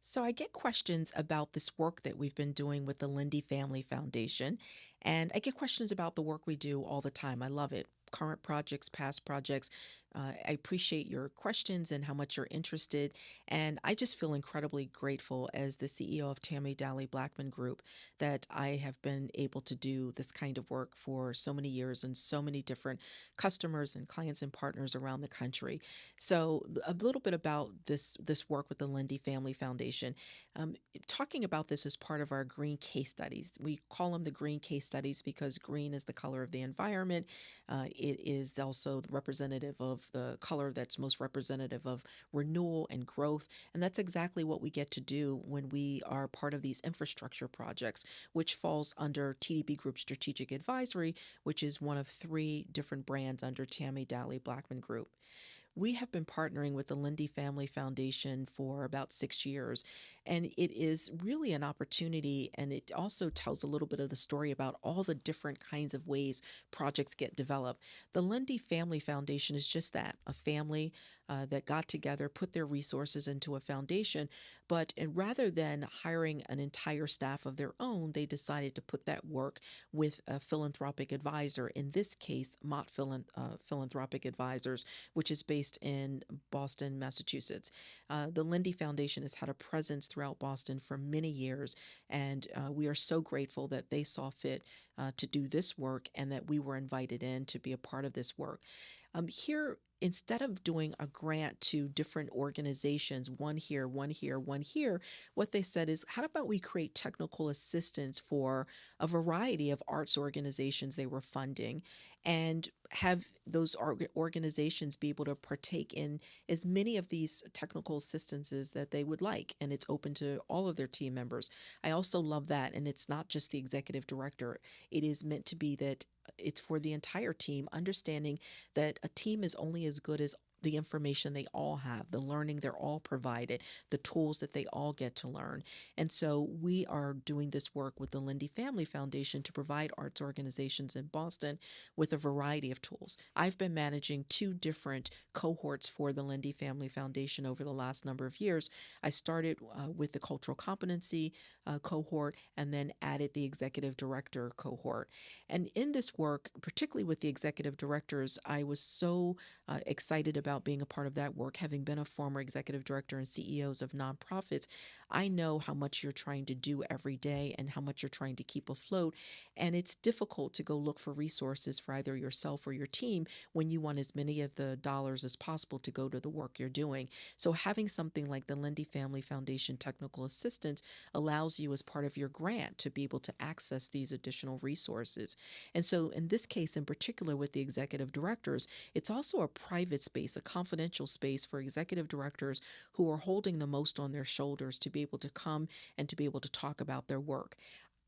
So I get questions about this work that we've been doing with the Lindy Family Foundation, and I get questions about the work we do all the time. I love it. Current projects, past projects. I appreciate your questions and how much you're interested. And I just feel incredibly grateful as the CEO of Tammy Dowley-Blackman Group that I have been able to do this kind of work for so many years and so many different customers and clients and partners around the country. So a little bit about this work with the Lindy Family Foundation. Um, Talking about this as part of our green case studies. We call them the green case studies because green is the color of the environment. It is also representative of the color that's most representative of renewal and growth. And that's exactly what we get to do when we are part of these infrastructure projects, which falls under TDB Group Strategic Advisory, which is one of three different brands under Tammy Dowley Blackman Group. We have been partnering with the Lindy Family Foundation for about 6 years, and it is really an opportunity. And it also tells a little bit of the story about all the different kinds of ways projects get developed. The Lindy Family Foundation is just that, a family that got together, put their resources into a foundation. But and rather than hiring an entire staff of their own, they decided to put that work with a philanthropic advisor, in this case, Philanthropic Advisors, which is based in Boston, Massachusetts. The Lindy Foundation has had a presence throughout Boston for many years, and we are so grateful that they saw fit to do this work and that we were invited in to be a part of this work. Here, instead of doing a grant to different organizations, one here, one here, one here, what they said is, how about we create technical assistance for a variety of arts organizations they were funding and have those organizations be able to partake in as many of these technical assistances that they would like. And it's open to all of their team members. I also love that. And it's not just the executive director, it is meant to be that it's for the entire team, understanding that a team is only as good as the information they all have, the learning they're all provided, the tools that they all get to learn. And so we are doing this work with the Lindy Family Foundation to provide arts organizations in Boston with a variety of tools. I've been managing two different cohorts for the Lindy Family Foundation over the last number of years. I started with the cultural competency cohort and then added the executive director cohort. And in this work, particularly with the executive directors, I was so excited about being a part of that work. Having been a former executive director and CEOs of nonprofits, I know how much you're trying to do every day and how much you're trying to keep afloat. And it's difficult to go look for resources for either yourself or your team when you want as many of the dollars as possible to go to the work you're doing. So having something like the Lindy Family Foundation Technical Assistance allows you, as part of your grant, to be able to access these additional resources. And so in this case in particular with the executive directors, it's also a private space, a confidential space for executive directors who are holding the most on their shoulders to be able to come and to be able to talk about their work.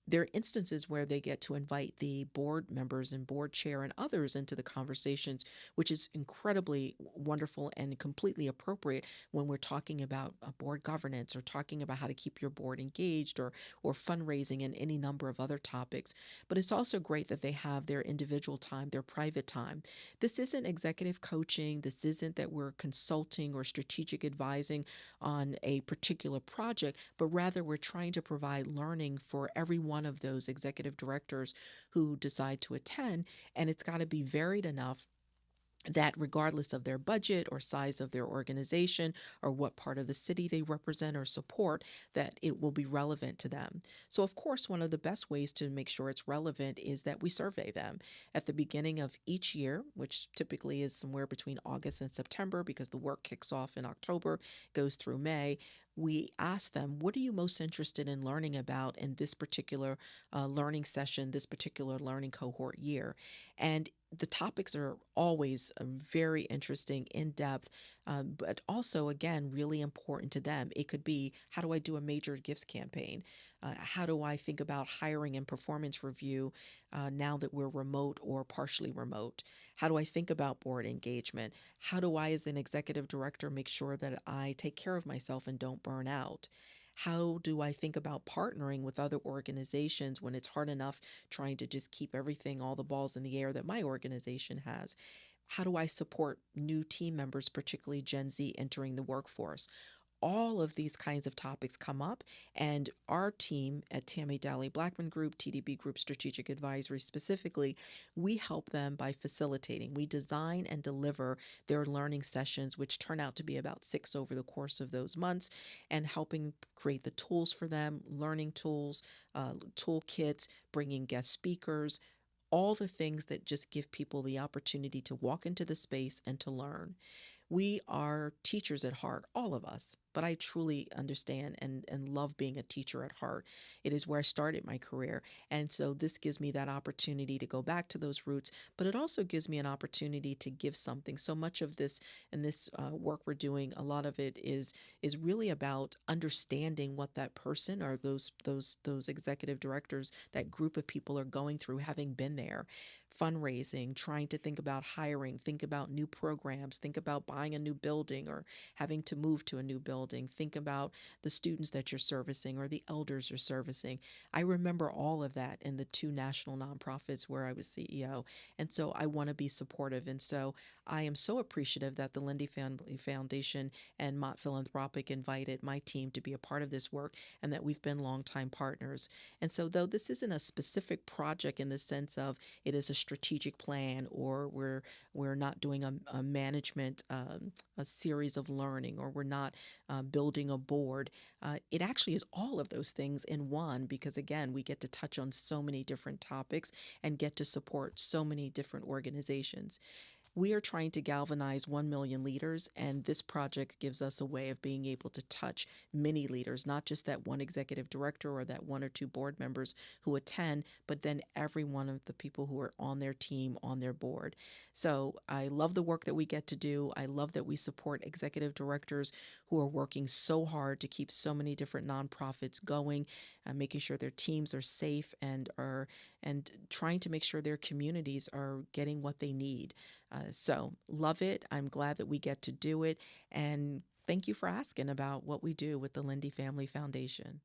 There are instances where they get to invite the board members and board chair and others into the conversations, which is incredibly wonderful and completely appropriate when we're talking about board governance or talking about how to keep your board engaged or fundraising and any number of other topics. But it's also great that they have their individual time, their private time. This isn't executive coaching. This isn't that we're consulting or strategic advising on a particular project, but rather we're trying to provide learning for every one of those executive directors who decide to attend. And it's got to be varied enough that regardless of their budget or size of their organization or what part of the city they represent or support, that it will be relevant to them. So of course, one of the best ways to make sure it's relevant is that we survey them at the beginning of each year, which typically is somewhere between August and September because the work kicks off in October, goes through May. We ask them, what are you most interested in learning about in this particular learning session, this particular learning cohort year? And the topics are always very interesting, in depth, but also, again, really important to them. It could be, how do I do a major gifts campaign? How do I think about hiring and performance review now that we're remote or partially remote? How do I think about board engagement? How do I, as an executive director, make sure that I take care of myself and don't burn out? How do I think about partnering with other organizations when it's hard enough trying to just keep everything, all the balls in the air that my organization has? How do I support new team members, particularly Gen Z, entering the workforce? all of these kinds of topics come up, and our team at Tammy Dowley-Blackman Group, TDB Group Strategic Advisory specifically, we help them by facilitating. We design and deliver their learning sessions, which turn out to be about six over the course of those months, and helping create the tools for them, learning tools, toolkits, bringing guest speakers, all the things that just give people the opportunity to walk into the space and to learn. We are teachers at heart, all of us, but I truly understand and love being a teacher at heart. It is where I started my career. And so this gives me that opportunity to go back to those roots, but it also gives me an opportunity to give something. So much of this and this work we're doing, a lot of it is really about understanding what that person or those executive directors, that group of people are going through, having been there, fundraising, trying to think about hiring, think about new programs, think about buying a new building or having to move to a new building, think about the students that you're servicing or the elders you're servicing. I remember all of that in the two national nonprofits where I was CEO. And so I want to be supportive. And so I am so appreciative that the Linde Family Foundation and Mott Philanthropic invited my team to be a part of this work, and that we've been longtime partners. And so, though this isn't a specific project in the sense of it is a strategic plan, or we're not doing a management a series of learning, or we're not building a board, it actually is all of those things in one, because again, we get to touch on so many different topics and get to support so many different organizations. We are trying to galvanize 1 million leaders, and this project gives us a way of being able to touch many leaders, not just that one executive director or that one or two board members who attend, but then every one of the people who are on their team, on their board. So I love the work that we get to do. I love that we support executive directors who are working so hard to keep so many different nonprofits going, making sure their teams are safe and trying to make sure their communities are getting what they need. So love it. I'm glad that we get to do it. And thank you for asking about what we do with the Linde Family Foundation.